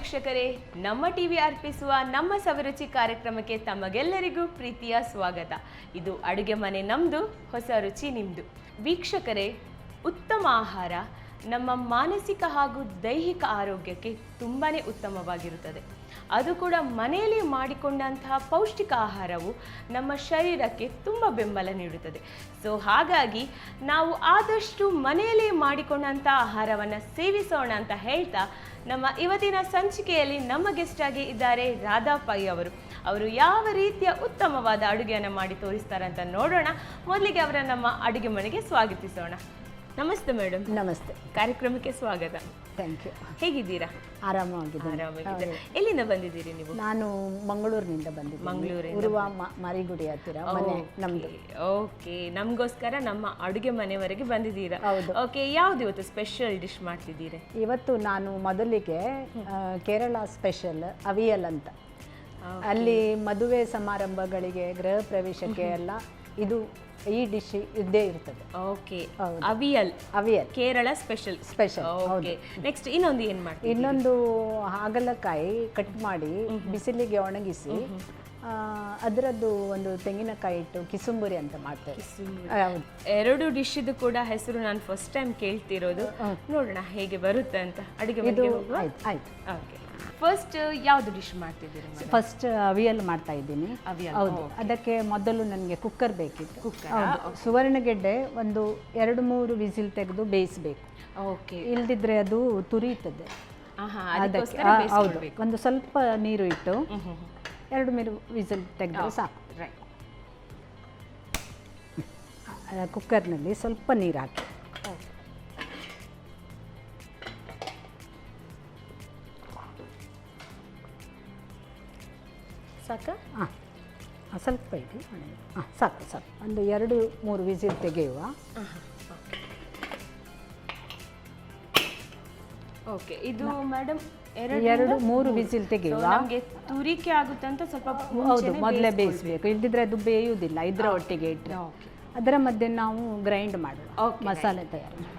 ವೀಕ್ಷಕರೇ, ನಮ್ಮ ಟಿವಿ ಅರ್ಪಿಸುವ ನಮ್ಮ ಸವಿರುಚಿ ಕಾರ್ಯಕ್ರಮಕ್ಕೆ ತಮಗೆಲ್ಲರಿಗೂ ಪ್ರೀತಿಯ ಸ್ವಾಗತ. ಇದು ಅಡುಗೆ ಮನೆ ನಮ್ದು, ಹೊಸ ರುಚಿ ನಿಮ್ದು. ವೀಕ್ಷಕರೇ, ಉತ್ತಮ ಆಹಾರ ನಮ್ಮ ಮಾನಸಿಕ ಹಾಗೂ ದೈಹಿಕ ಆರೋಗ್ಯಕ್ಕೆ ತುಂಬಾನೇ ಉತ್ತಮವಾಗಿರುತ್ತದೆ. ಅದು ಕೂಡ ಮನೆಯಲ್ಲಿ ಮಾಡಿಕೊಂಡಂತಹ ಪೌಷ್ಟಿಕ ಆಹಾರವು ನಮ್ಮ ಶರೀರಕ್ಕೆ ತುಂಬ ಬೆಂಬಲ ನೀಡುತ್ತದೆ. ಸೊ ಹಾಗಾಗಿ ನಾವು ಆದಷ್ಟು ಮನೆಯಲ್ಲಿ ಮಾಡಿಕೊಂಡಂಥ ಆಹಾರವನ್ನು ಸೇವಿಸೋಣ ಅಂತ ಹೇಳ್ತಾ, ನಮ್ಮ ಇವತ್ತಿನ ಸಂಚಿಕೆಯಲ್ಲಿ ನಮ್ಮ ಗೆಸ್ಟ್ ಆಗಿ ಇದ್ದಾರೆ ರಾಧಾ ಪೈ ಅವರು ಯಾವ ರೀತಿಯ ಉತ್ತಮವಾದ ಅಡುಗೆಯನ್ನು ಮಾಡಿ ತೋರಿಸ್ತಾರೆ ಅಂತ ನೋಡೋಣ. ಮೊದಲಿಗೆ ಅವರ ನಮ್ಮ ಅಡುಗೆ ಮನೆಗೆ ಸ್ವಾಗತಿಸೋಣ. ನಮಸ್ತೆ ಮೇಡಮ್. ನಮಸ್ತೆ. ಕಾರ್ಯಕ್ರಮಕ್ಕೆ ಸ್ವಾಗತ. Thank you. ಹೇಗಿದ್ದೀರಾ? ಆರಾಮಾಗಿದ್ದೀನಿ. ಎಲ್ಲಿಂದ ಬಂದಿದ್ದೀರಿ ನೀವು? ನಾನು ಮಂಗಳೂರಿನಿಂದ ಬಂದಿದ್ದೀನಿ. ಮಂಗಳೂರಿನ ಉರುವ ಮಾರಿಗುಡಿ ಹತ್ತಿರ ಮನೆ ನಮ್ದು. ಓಕೆ, ನಮಗೋಸ್ಕರ ನಮ್ಮ ಅಡುಗೆ ಮನೆವರೆಗೆ ಬಂದಿದ್ದೀರಾ? ಓಕೆ, ಯಾವ್ದು ಇವತ್ತು ಸ್ಪೆಷಲ್ ಡಿಶ್ ಮಾಡ್ತಿದ್ದೀರಿ? ಇವತ್ತು ನಾನು ಮೊದಲಿಗೆ ಕೇರಳ ಸ್ಪೆಷಲ್ ಅವಿಯಲ್ ಅಂತ, ಅಲ್ಲಿ ಮದುವೆ ಸಮಾರಂಭಗಳಿಗೆ ಗೃಹ ಪ್ರವೇಶಕ್ಕೆ ಎಲ್ಲ ಇದು ಈ ಡಿಶ್ ಇದ್ದೇ ಇರ್ತದೆ. Okay, avial Kerala special. Okay, next ಇನ್ನೊಂದು ಏನು ಮಾಡ್ತೀವಿ? ಇನ್ನೊಂದು ಹಾಗಲಕಾಯಿ ಕಟ್ ಮಾಡಿ ಬಿಸಿಲಿಗೆ ಒಣಗಿಸಿ ಅದರದ್ದು ಒಂದು ತೆಂಗಿನಕಾಯಿ ಇಟ್ಟು ಕಿಸುಂಬುರಿ ಅಂತ ಮಾಡ್ತೇವೆ. ಎರಡು ಡಿಶ್ ಇದು ಕೂಡ ಹೆಸರು ನಾನು ಫಸ್ಟ್ ಟೈಮ್ ಕೇಳ್ತಿರೋದು. ನೋಡೋಣ ಹೇಗೆ ಬರುತ್ತೆ ಅಂತ. ಅಡುಗೆ ಆಯ್ತು. ಓಕೆ, ಫಸ್ಟ್ ಯಾವುದು ಡಿಶ್ ಮಾಡ್ತಿದ್ದೀರಿ? ಫಸ್ಟ್ ಅವಿಯಲ್ ಮಾಡ್ತಾ ಇದ್ದೀನಿ. ಹೌದು, ಅದಕ್ಕೆ ಮೊದಲು ನನಗೆ ಕುಕ್ಕರ್ ಬೇಕಿತ್ತು. ಸುವರ್ಣಗೆಡ್ಡೆ ಒಂದು 2-3 ವಿಸಿಲ್ ತೆಗೆದು ಬೇಯಿಸಬೇಕು. ಓಕೆ, ಇಲ್ದಿದ್ರೆ ಅದು ತುರಿಯುತ್ತದೆ. ಅದಕ್ಕೆ ಹೌದು, ಒಂದು ಸ್ವಲ್ಪ ನೀರು ಇಟ್ಟು 2-3 ವಿಸಿಲ್ ತೆಗೆದ್ರೆ ಸಾಕು. ಕುಕ್ಕರ್ನಲ್ಲಿ ಸ್ವಲ್ಪ ನೀರು ಹಾಕಿ ಸಾಕಾ? ಹಾಂ, ಸ್ವಲ್ಪ ಇಡಿ. ಹಾಂ, ಸಾಕು. ಒಂದು 2-3 ವಿಸಿಲ್ ತೆಗೆಯುವ. ಓಕೆ, ಇದು ಮೇಡಮ್ 2-3 ವಿಸಿಲ್ ತೆಗೆಯುವ. ನಮಗೆ ತುರಿಕೆ ಆಗುತ್ತೆ ಅಂತ ಸ್ವಲ್ಪ ಹೌದು, ಮೊದಲೇ ಬೇಯಿಸಬೇಕು, ಇಲ್ದಿದ್ರೆ ಅದು ಬೇಯುವುದಿಲ್ಲ ಇದರ ಒಟ್ಟಿಗೆ ಇಟ್ಟರೆ. ಅದರ ಮಧ್ಯೆ ನಾವು ಗ್ರೈಂಡ್ ಮಾಡುವ ಮಸಾಲೆ ತಯಾರು.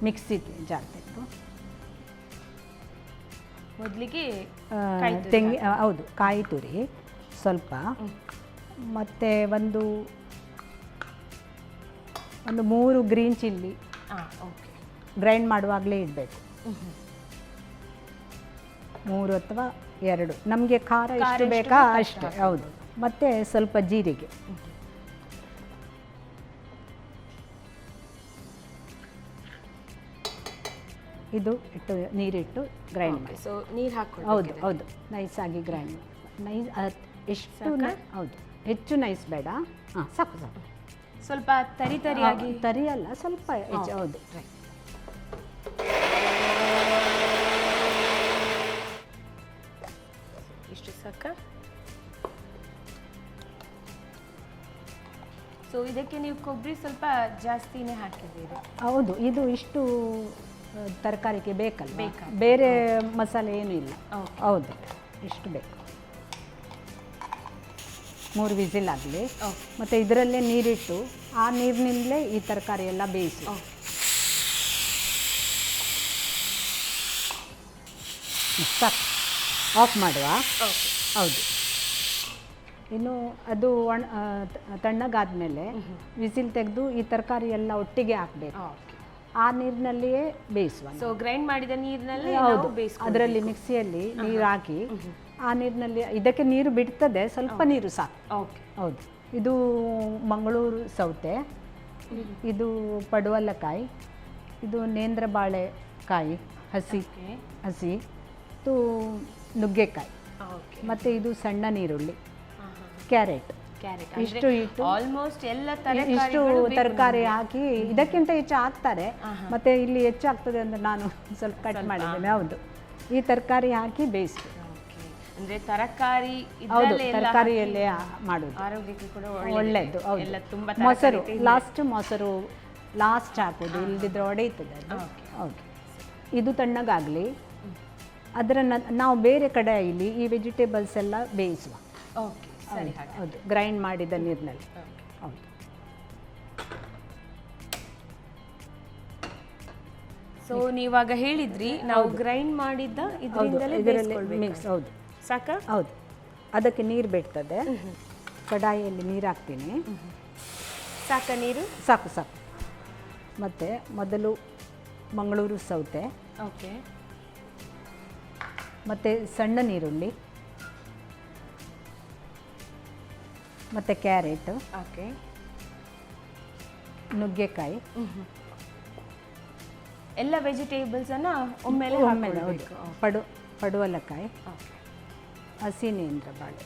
ಮಿಕ್ಸಿ ಜಾರ್ ತೆಗೆದು ಮೊದಲಿಗೆ ಹೌದು, ಕಾಯಿ ತುರಿ ಸ್ವಲ್ಪ, ಮತ್ತು ಒಂದು 3 ಗ್ರೀನ್ ಚಿಲ್ಲಿ ಗ್ರೈಂಡ್ ಮಾಡುವಾಗಲೇ ಇಡಬೇಕು. 3 ಅಥವಾ 2, ನಮಗೆ ಖಾರ ಎಷ್ಟು ಬೇಕಾ ಅಷ್ಟೇ. ಹೌದು, ಮತ್ತು ಸ್ವಲ್ಪ ಜೀರಿಗೆ. ಇದು ಇಟ್ಟು ನೀರಿಟ್ಟು ಗ್ರೈಂಡ್ ಮಾಡಿ. ಸೊ ನೀರು ಹಾಕ್ಕೊಂಡು ಹೌದು, ನೈಸಾಗಿ ಗ್ರೈಂಡ್. ಎಷ್ಟು ಹೌದು, ಹೆಚ್ಚು ನೈಸ್ ಬೇಡ. ಹಾಂ, ಸಾಕು. ಸ್ವಲ್ಪ ತರಿಯಾಗಿ. ತರಿ ಅಲ್ಲ, ಸ್ವಲ್ಪ ಹೆಚ್ಚು. ಹೌದು, ಇಷ್ಟು ಸಾಕ. ಸೊ ಇದಕ್ಕೆ ನೀವು ಕೊಬ್ಬರಿ ಸ್ವಲ್ಪ ಜಾಸ್ತಿನೇ ಹಾಕಿದ್ದೀರಿ? ಹೌದು, ಇದು ಇಷ್ಟು ತರಕಾರಿಗೆ ಬೇಕಲ್ಲ, ಬೇರೆ ಮಸಾಲೆ ಏನೂ ಇಲ್ಲ. ಹೌದು, ಇಷ್ಟು ಬೇಕು. 3 ವಿಸಿಲ್ ಆಗಲಿ. ಮತ್ತು ಇದರಲ್ಲೇ ನೀರಿಟ್ಟು ಆ ನೀರಿನಿಂದಲೇ ಈ ತರಕಾರಿ ಎಲ್ಲ ಬೇಯಿಸಿ. ಸಾಕು, ಆಫ್ ಮಾಡುವ. ಹೌದು, ಇನ್ನು ಅದು ತಣ್ಣಗಾದ್ಮೇಲೆ ವಿಸಿಲ್ ತೆಗೆದು ಈ ತರಕಾರಿ ಎಲ್ಲ ಒಟ್ಟಿಗೆ ಹಾಕಬೇಕು. ಆ ನೀರಿನಲ್ಲಿಯೇ ಬೇಯಿಸುವ. ಸೊ ಗ್ರೈಂಡ್ ಮಾಡಿದ ನೀರಿನಲ್ಲಿ? ಹೌದು, ಅದರಲ್ಲಿ ಮಿಕ್ಸಿಯಲ್ಲಿ ನೀರು ಹಾಕಿ ಆ ನೀರಿನಲ್ಲಿ, ಇದಕ್ಕೆ ನೀರು ಬಿಡ್ತದೆ, ಸ್ವಲ್ಪ ನೀರು ಸಾಕು. ಓಕೆ, ಹೌದು. ಇದು ಮಂಗಳೂರು ಸೌತೆ, ಇದು ಪಡುವಲಕಾಯಿ, ಇದು ನೇಂದ್ರ ಬಾಳೆಕಾಯಿ ಹಸಿ, ಇದು ನುಗ್ಗೆಕಾಯಿ, ಮತ್ತು ಇದು ಸಣ್ಣ ನೀರುಳ್ಳಿ, ಕ್ಯಾರೆಟ್. ಇಷ್ಟು ಇಟ್ಟು ಆಲ್ಮೋಸ್ಟ್ ಎಲ್ಲ ಇಷ್ಟು ತರಕಾರಿ ಹಾಕಿ, ಇದಕ್ಕಿಂತ ಹೆಚ್ಚು ಹಾಕ್ತಾರೆ, ಮತ್ತೆ ಇಲ್ಲಿ ಹೆಚ್ಚು ಆಗ್ತದೆ ಅಂತ ನಾನು ಸ್ವಲ್ಪ ಕಟ್ ಮಾಡಿದ್ದೇನೆ. ಹೌದು, ಈ ತರಕಾರಿ ಹಾಕಿ ಬೇಯಿಸ್ಬೇಕು. ಅಂದ್ರೆ ತರಕಾರಿ, ಹೌದು, ತರಕಾರಿಯಲ್ಲೇ ಮಾಡೋದು, ಆರೋಗ್ಯಕ್ಕೆ ಕೂಡ ಒಳ್ಳೆಯದು. ಹೌದು, ಮೊಸರು ಲಾಸ್ಟ್ ಹಾಕೋದು, ಇಲ್ಲದಿದ್ರೆ ಒಡೆಯುತ್ತದೆ ಅದು. ಹೌದು, ಇದು ತಣ್ಣಗಾಗಲಿ. ಅದರ ನಾವು ಬೇರೆ ಕಡೆಯಲ್ಲಿ ಈ ವೆಜಿಟೇಬಲ್ಸ್ ಎಲ್ಲ ಬೇಯಿಸುವ. ಓಕೆ, ಸರಿ. ಹೌದು, ಗ್ರೈಂಡ್ ಮಾಡಿದ ನೀರಿನಲ್ಲಿ. ಹೌದು, ಸೊ ನೀವಾಗ ಹೇಳಿದ್ರಿ ನಾವು ಗ್ರೈಂಡ್ ಮಾಡಿದ್ದ ಇದರಿಂದಲೇ ಇದರಲ್ಲಿ ಮಿಕ್ಸ್. ಹೌದು ಸಾಕ? ಹೌದು. ಅದಕ್ಕೆ ನೀರು ಬಿಡ್ತದೆ. ಕಡಾಯಿಯಲ್ಲಿ ನೀರು ಹಾಕ್ತೀನಿ. ಸಾಕ ನೀರು? ಸಾಕು ಸಾಕು. ಮತ್ತು ಮೊದಲು ಮಂಗಳೂರು ಸೌತೆ, ಓಕೆ, ಮತ್ತು ಸಣ್ಣ ನೀರುಳ್ಳಿ, ಮತ್ತು ಕ್ಯಾರೆಟ್, ಓಕೆ, ನುಗ್ಗೆಕಾಯಿ, ಎಲ್ಲ ವೆಜಿಟೇಬಲ್ಸ್ ಅನ್ನ ಒಮ್ಮೆಲೆ ಒಮ್ಮೆಲೆ. ಹೌದು. ಪಡುವಲಕಾಯಿ, ಹಸಿ ನೇಂದ್ರ ಬಾಳೆ.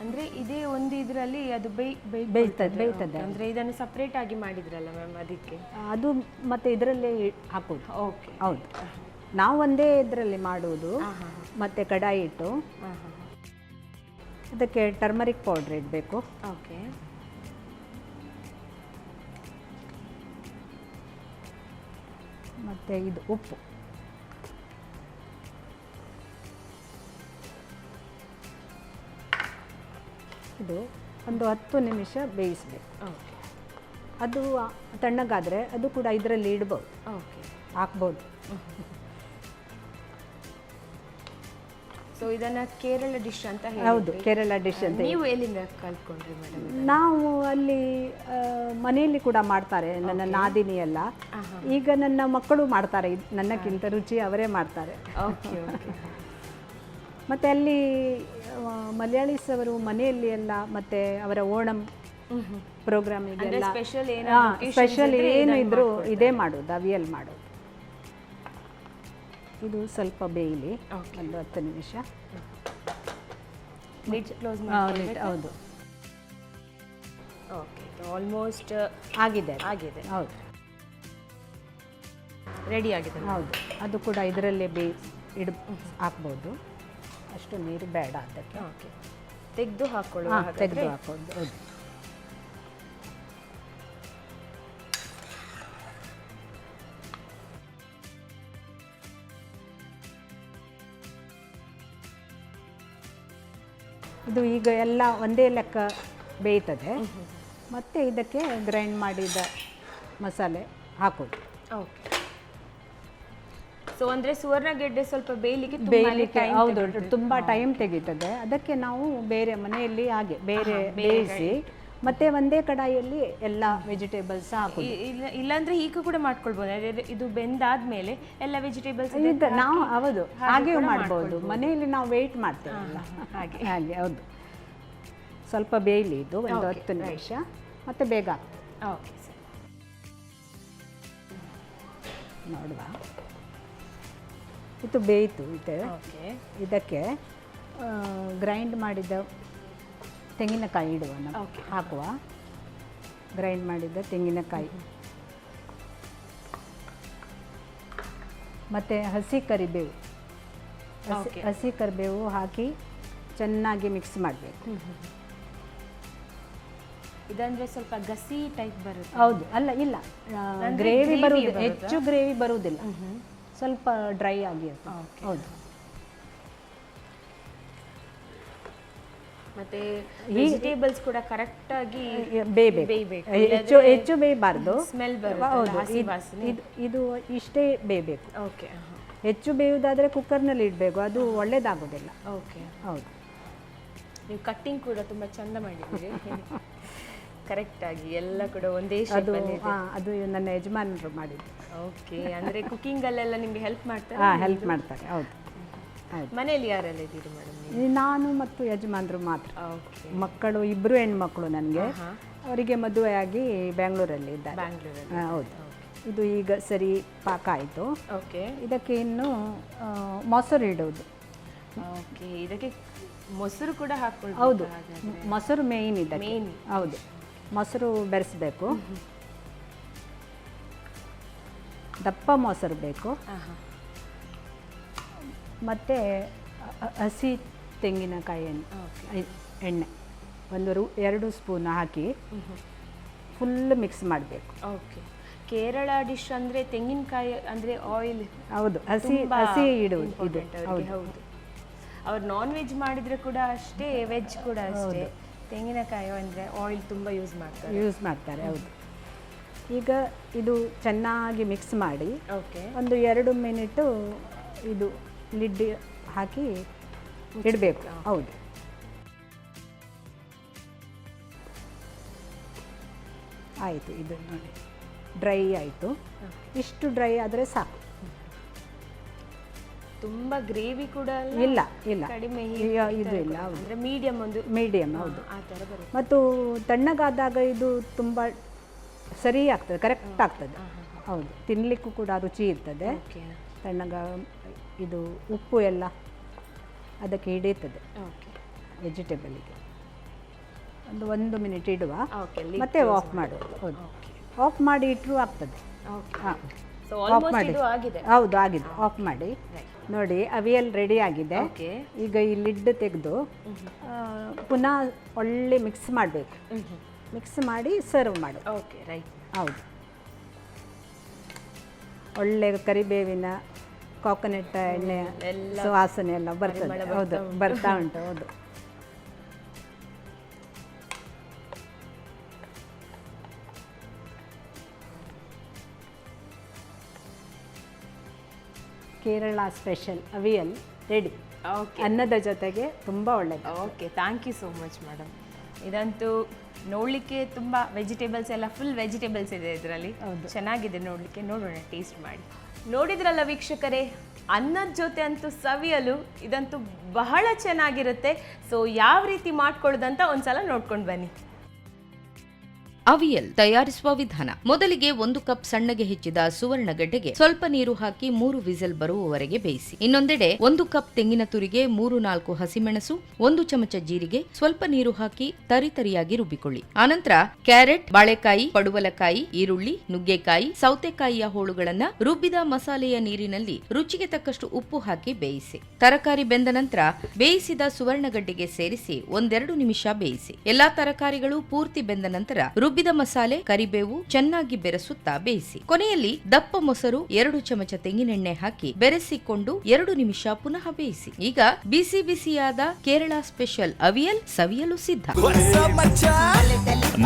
ಅಂದ್ರೆ ಇದೇ ಒಂದು ಇದರಲ್ಲಿ ಅದು ಬೇಯ್ತದೆ. ಅಂದ್ರೆ ಇದನ್ನು ಸಪರೇಟ್ ಆಗಿ ಮಾಡಿದ್ರಲ್ಲ ಮ್ಯಾಮ್, ಅದಕ್ಕೆ ಅದು ಮತ್ತೆ ಇದರಲ್ಲೇ ಹಾಕೋದು. ಓಕೆ, ಹೌದು. ನಾವು ಒಂದೇ ಇದರಲ್ಲಿ ಮಾಡುವುದು. ಮತ್ತು ಕಡಾಯಿ ಇಟ್ಟು ಅದಕ್ಕೆ ಟರ್ಮರಿಕ್ ಪೌಡ್ರ್ ಇಡಬೇಕು. ಓಕೆ, ಮತ್ತು ಇದು ಉಪ್ಪು. ಇದು ಒಂದು 10 ನಿಮಿಷ ಬೇಯಿಸಬೇಕು. ಓಕೆ, ಅದು ತಣ್ಣಗಾದರೆ ಅದು ಕೂಡ ಇದರಲ್ಲಿ ಇಡ್ಬೋದು, ಓಕೆ, ಹಾಕ್ಬೋದು. ಸೊ ಇದನ್ನ ಕೇರಳ ಡಿಶ್ ಅಂತ ಹೌದು, ಕೇರಳ ಡಿಶ್ ಅಂತ. ನೀವು ಎಲ್ಲಿಂದ ಕಲ್ತ್ಕೊಂಡ್ರಿ ಮೇಡಮ್? ನಾವು ಅಲ್ಲಿ ಮನೆಯಲ್ಲಿ ಕೂಡ ಮಾಡ್ತಾರೆ, ನನ್ನ ನಾದಿನಿ ಎಲ್ಲ. ಈಗ ನನ್ನ ಮಕ್ಕಳು ಮಾಡ್ತಾರೆ, ನನ್ನಕ್ಕಿಂತ ರುಚಿ ಅವರೇ ಮಾಡ್ತಾರೆ. Okay, okay. ಮತ್ತು ಅಲ್ಲಿ ಮಲಯಾಳೀಸ್ ಅವರು ಮನೆಯಲ್ಲಿ ಎಲ್ಲ, ಮತ್ತು ಅವರ ಓಣಂ ಪ್ರೋಗ್ರಾಮಿಗೆಲ್ಲ ಸ್ಪೆಷಲ್ ಏನು ಇದ್ರೂ ಇದೇ ಮಾಡೋದು, ಅವಿಯಲ್ ಮಾಡೋದು. ಇದು ಸ್ವಲ್ಪ ಬೇಯಲಿ, ಒಂದು 10 ನಿಮಿಷ. ಲಿಡ್ ಕ್ಲೋಸ್ ಮಾಡಿ. ಹೌದು. ಓಕೆ, ಆಲ್ಮೋಸ್ಟ್ ಆಗಿದೆ. ಹೌದು, ರೆಡಿ ಆಗಿದೆ. ಹೌದು. ಅದು ಕೂಡ ಇದರಲ್ಲೇ ಹಾಕ್ಬೋದು. ಅಷ್ಟು ನೀರು ಬೇಡ ಅದಕ್ಕೆ. ಓಕೆ, ತೆಗೆದು ಹಾಕೊಳ್ಳುವ. ತೆಗೆದು ಹಾಕೋದು. ಹೌದು. ಇದು ಈಗ ಎಲ್ಲ ಒಂದೇ ಲೆಕ್ಕ ಬೇಯ್ತದೆ. ಮತ್ತು ಇದಕ್ಕೆ ಗ್ರೈಂಡ್ ಮಾಡಿದ ಮಸಾಲೆ ಹಾಕೋದು. ಓಕೆ, ಸೊ ಅಂದರೆ ಸುವರ್ಣಗೆಡ್ಡೆ ಸ್ವಲ್ಪ ಬೇಯಲಿಕ್ಕೆ ಹೌದು, ತುಂಬ ಟೈಮ್ ತೆಗೀತದೆ. ಅದಕ್ಕೆ ನಾವು ಬೇರೆ ಮನೆಯಲ್ಲಿ ಹಾಗೆ ಬೇಯಿಸಿ ಮತ್ತೆ ಒಂದೇ ಕಡಾಯಿಯಲ್ಲಿ ಎಲ್ಲ ವೆಜಿಟೇಬಲ್ಸ್ ಹಾಕೋದು. ಇಲ್ಲಾಂದ್ರೆ ಈಗ ಕೂಡ ಮಾಡ್ಕೊಳ್ಬೋದು. ಇದು ಬೆಂದಾದ್ಮೇಲೆ ಎಲ್ಲ ವೆಜಿಟೇಬಲ್ಸ್ ನಾವು ಹೌದು ಹಾಗೆ ಮಾಡ್ಬೋದು. ಮನೆಯಲ್ಲಿ ನಾವು ವೆಯ್ಟ್ ಮಾಡ್ತೇವಲ್ಲ, ಹಾಗೆ. ಹೌದು. ಸ್ವಲ್ಪ ಬೇಯಲಿ ಇದು ಒಂದು 10 ನಿಮಿಷ, ಮತ್ತೆ ಬೇಗ ಆಗ್ತದೆ. ಓಕೆ ಸರ್, ನೋಡುವ. ಇದು ಬೇಯಿತು. ಇದಕ್ಕೆ ಗ್ರೈಂಡ್ ಮಾಡಿದ ತೆಂಗಿನಕಾಯಿ ಇಡುವ, ಹಾಕುವ. ಗ್ರೈಂಡ್ ಮಾಡಿದ ತೆಂಗಿನಕಾಯಿ ಮತ್ತು ಹಸಿ ಕರಿಬೇವು, ಹಸಿ ಕರಿಬೇವು ಹಾಕಿ ಚೆನ್ನಾಗಿ ಮಿಕ್ಸ್ ಮಾಡಬೇಕು. ಇದಂದ್ರೆ ಸ್ವಲ್ಪ ಗಸಿ ಟೈಪ್ ಬರುತ್ತೆ. ಹೌದು. ಇಲ್ಲ, ಗ್ರೇವಿ ಬರುವುದಿಲ್ಲ, ಹೆಚ್ಚು ಗ್ರೇವಿ ಬರುವುದಿಲ್ಲ, ಸ್ವಲ್ಪ ಡ್ರೈ ಆಗಿರುತ್ತೆ. ಹೌದು. ಮತ್ತೆ ವೆಜಿಟೇಬಲ್ಸ್ ಕೂಡ ಕರೆಕ್ಟ್ ಆಗಿ ಬೇಯಬೇಕು. ಹೆಚ್ಚು ಬೇಯಬಾರ್ದು, ಸ್ಮೆಲ್ ಬರುತ್ತೆ. ಇದು ಇಷ್ಟೇ ಬೇಯಬೇಕು. ಓಕೆ. ಹೆಚ್ಚು ಬೇಯುವುದಾದ್ರೆ ಕುಕ್ಕರ್ನಲ್ಲಿ ಇಡಬೇಕು, ಅದು ಒಳ್ಳೇದಾಗೋದಿಲ್ಲ. ಓಕೆ. ಹೌದು. ನೀವು ಕಟ್ಟಿಂಗ್ ಕೂಡ ತುಂಬಾ ಚಂದ ಮಾಡಿದ್ದೀರಿ. ಕರೆಕ್ಟ್ ಆಗಿ ಎಲ್ಲ ಕೂಡ ಒಂದೇ ಅದು ನನ್ನ ಯಜಮಾನರು ಮಾಡಿದ್ದು. ಓಕೆ, ಅಂದ್ರೆ ಕುಕಿಂಗ್ ಅಲ್ಲೆಲ್ಲ ನಿಮಗೆ ಹೆಲ್ಪ್ ಮಾಡ್ತಾರೆ? ಹೆಲ್ಪ್ ಮಾಡ್ತಾರೆ. ಹೌದು. ಮನೆಯಲ್ಲಿ ಯಾರೆಲ್ಲ ಇದ್ದೀರಿ ಮೇಡಮ್? ನಾನು ಮತ್ತು ಯಜಮಾನರು ಮಾತ್ರ. ಮಕ್ಕಳು 2 ಹೆಣ್ಮಕ್ಳು ನನಗೆ. ಅವರಿಗೆ ಮದುವೆಯಾಗಿ ಬೆಂಗಳೂರಲ್ಲಿ ಇದ್ದಾರೆ. ಹೌದು. ಇದು ಈಗ ಸರಿ ಪಾಕ ಆಯಿತು. ಓಕೆ. ಇದಕ್ಕೆ ಇನ್ನು ಮೊಸರು ಇಡೋದು. ಓಕೆ, ಇದಕ್ಕೆ ಮೊಸರು ಕೂಡ ಹಾಕ್ಕೊಳ್ಳಿ. ಹೌದು, ಮೊಸರು ಮೇಯ್ನ್ ಇದೆ. ಹೌದು, ಮೊಸರು ಬೆರೆಸಬೇಕು. ದಪ್ಪ ಮೊಸರು ಬೇಕು. ಮತ್ತು ಹಸಿ ತೆಂಗಿನಕಾಯಿ ಎಣ್ಣೆ 2 ಸ್ಪೂನ್ ಹಾಕಿ ಫುಲ್ ಮಿಕ್ಸ್ ಮಾಡಬೇಕು. ಓಕೆ. ಕೇರಳ ಡಿಶ್ ಅಂದರೆ ತೆಂಗಿನಕಾಯಿ ಅಂದರೆ ಆಯಿಲ್. ಹೌದು, ಹಸಿ ಇಡುವುದು ಇದು. ಹೌದು. ಅವ್ರು ನಾನ್ ವೆಜ್ ಮಾಡಿದರೆ ಕೂಡ ಅಷ್ಟೇ, ವೆಜ್ ಕೂಡ ಅಷ್ಟೇ, ತೆಂಗಿನಕಾಯಿ ಅಂದರೆ ಆಯಿಲ್ ತುಂಬ ಯೂಸ್ ಮಾಡ್ತಾರೆ. ಹೌದು. ಈಗ ಇದು ಚೆನ್ನಾಗಿ ಮಿಕ್ಸ್ ಮಾಡಿ ಓಕೆ ಒಂದು 2 ಮಿನಿಟು ಇದು ಲಿಡ್ ಹಾಕಿ ಇಡಬೇಕು. ಹೌದು. ಆಯಿತು, ಇದು ನೋಡಿ ಡ್ರೈ ಆಯಿತು. ಇಷ್ಟು ಡ್ರೈ ಆದರೆ ಸಾಕು. ತುಂಬಾ ಗ್ರೇವಿ ಕೂಡ ಇಲ್ಲ ಇಲ್ಲ ಕಡಿಮೆ ಇದು ಇಲ್ಲ. ಹೌದು, ಅಂದ್ರೆ ಮೀಡಿಯಂ ಒಂದು ಮೀಡಿಯಮ್. ಹೌದು. ಆ ಥರ ಬರುತ್ತೆ. ಮತ್ತು ತಣ್ಣಗಾದಾಗ ಇದು ತುಂಬ ಸರಿ ಆಗ್ತದೆ, ಕರೆಕ್ಟ್ ಆಗ್ತದೆ. ಹೌದು, ತಿನ್ನಲಿಕ್ಕೂ ಕೂಡ ರುಚಿ ಇರ್ತದೆ. ಓಕೆ ತಣ್ಣಗ ಇದು ಉಪ್ಪು ಎಲ್ಲ ಅದಕ್ಕೆ ಹಿಡಿಯುತ್ತದೆ ಓಕೆ ವೆಜಿಟೇಬಲಿಗೆ. ಒಂದು ಮಿನಿಟ್ ಇಡುವ, ಓಕೆ ಮತ್ತೆ ಆಫ್ ಮಾಡುವುದು. ಹೌದು, ಆಫ್ ಮಾಡಿ ಇಟ್ಟರು ಆಗ್ತದೆ. ಓಕೆ ಹಾಂ, ಸೊ ಆಫ್ ಆಲ್ಮೋಸ್ಟ್ ಮಾಡಿ. ಇದು ಆಗಿದೆ. ಹೌದು, ಆಗಿದೆ. ಆಫ್ ಮಾಡಿ. ನೋಡಿ, ಅವಿಯಲ್ ರೆಡಿ ಆಗಿದೆ. ಓಕೆ ಈಗ ಈ ಲಿಡ್ ತೆಗೆದು ಪುನಃ ಒಳ್ಳೆ ಮಿಕ್ಸ್ ಮಾಡಬೇಕು. ಮಿಕ್ಸ್ ಮಾಡಿ ಸರ್ವ್ ಮಾಡು. Okay right. ಹೌದು, ಒಳ್ಳೆ ಕರಿಬೇವಿನ ಕೋಕೋನಟ್ ಎಣ್ಣೆ ಸುವಾಸನೆ ಎಲ್ಲ ಬರ್ತದೆ. ಹೌದು, ಬರ್ತಾ ಉಂಟು. ಹೌದು, Kerala special avial ready. Okay ಅನ್ನದ ಜೊತೆಗೆ ತುಂಬ ಒಳ್ಳೆಯದು. Okay, thank you so much madam. ಇದಂತೂ ನೋಡಲಿಕ್ಕೆ ತುಂಬ ವೆಜಿಟೇಬಲ್ಸ್ ಎಲ್ಲ ಫುಲ್ ವೆಜಿಟೇಬಲ್ಸ್ ಇದೆ ಇದರಲ್ಲಿ. ಚೆನ್ನಾಗಿದೆ ನೋಡಲಿಕ್ಕೆ. ನೋಡೋಣ, ಟೇಸ್ಟ್ ಮಾಡಿ. ನೋಡಿದ್ರಲ್ಲ ವೀಕ್ಷಕರೇ, ಅನ್ನದ ಜೊತೆ ಅಂತೂ ಸವಿಯಲು ಇದಂತೂ ಬಹಳ ಚೆನ್ನಾಗಿರುತ್ತೆ. ಸೊ ಯಾವ ರೀತಿ ಮಾಡ್ಕೊಳ್ಳೋದಂತ ಒಂದ್ಸಲ ನೋಡ್ಕೊಂಡು ಬನ್ನಿ. ಅವಿಯಲ್ ತಯಾರಿಸುವ ವಿಧಾನ. ಮೊದಲಿಗೆ 1 ಕಪ್ ಸಣ್ಣಗೆ ಹೆಚ್ಚಿದ ಸುವರ್ಣಗೆಡ್ಡೆಗೆ ಸ್ವಲ್ಪ ನೀರು ಹಾಕಿ 3 ವಿಸಿಲ್ ಬರುವವರೆಗೆ ಬೇಯಿಸಿ. ಇನ್ನೊಂದೆಡೆ 1 ಕಪ್ ತೆಂಗಿನ ತುರಿಗೆ 3-4 ಹಸಿಮೆಣಸು, 1 ಚಮಚ ಜೀರಿಗೆ, ಸ್ವಲ್ಪ ನೀರು ಹಾಕಿ ತರಿತರಿಯಾಗಿ ರುಬ್ಬಿಕೊಳ್ಳಿ. ಆನಂತರ ಕ್ಯಾರೆಟ್, ಬಾಳೆಕಾಯಿ, ಪಡುವಲಕಾಯಿ, ಈರುಳ್ಳಿ, ನುಗ್ಗೆಕಾಯಿ, ಸೌತೆಕಾಯಿಯ ಹೋಳುಗಳನ್ನ ರುಬ್ಬಿದ ಮಸಾಲೆಯ ನೀರಿನಲ್ಲಿ ರುಚಿಗೆ ತಕ್ಕಷ್ಟು ಉಪ್ಪು ಹಾಕಿ ಬೇಯಿಸಿ. ತರಕಾರಿ ಬೆಂದ ನಂತರ ಬೇಯಿಸಿದ ಸುವರ್ಣಗಡ್ಡೆಗೆ ಸೇರಿಸಿ 1-2 ನಿಮಿಷ ಬೇಯಿಸಿ. ಎಲ್ಲಾ ತರಕಾರಿಗಳು ಪೂರ್ತಿ ಬೆಂದ ನಂತರ ರುಬ್ಬಿದ ಮಸಾಲೆ, ಕರಿಬೇವು ಚೆನ್ನಾಗಿ ಬೆರೆಸುತ್ತಾ ಬೇಯಿಸಿ. ಕೊನೆಯಲ್ಲಿ ದಪ್ಪ ಮೊಸರು, 2 ಚಮಚ ತೆಂಗಿನೆಣ್ಣೆ ಹಾಕಿ ಬೆರೆಸಿಕೊಂಡು 2 ನಿಮಿಷ ಪುನಃ ಬೇಯಿಸಿ. ಈಗ ಬಿಸಿ ಬಿಸಿಯಾದ ಕೇರಳ ಸ್ಪೆಷಲ್ ಅವಿಯಲ್ ಸವಿಯಲು ಸಿದ್ಧ.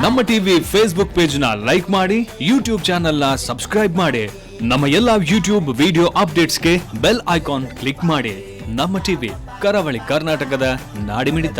ನಮ್ಮ ಟಿವಿ ಫೇಸ್ಬುಕ್ ಪೇಜ್ ನ ಲೈಕ್ ಮಾಡಿ, ಯೂಟ್ಯೂಬ್ ಚಾನೆಲ್ ನ ಸಬ್ಸ್ಕ್ರೈಬ್ ಮಾಡಿ. ನಮ್ಮ ಎಲ್ಲಾ ಯೂಟ್ಯೂಬ್ ವಿಡಿಯೋ ಅಪ್ಡೇಟ್ಸ್ಗೆ ಬೆಲ್ ಐಕಾನ್ ಕ್ಲಿಕ್ ಮಾಡಿ. ನಮ್ಮ ಟಿವಿ, ಕರಾವಳಿ ಕರ್ನಾಟಕದ ನಾಡಿಮಿಡಿತ.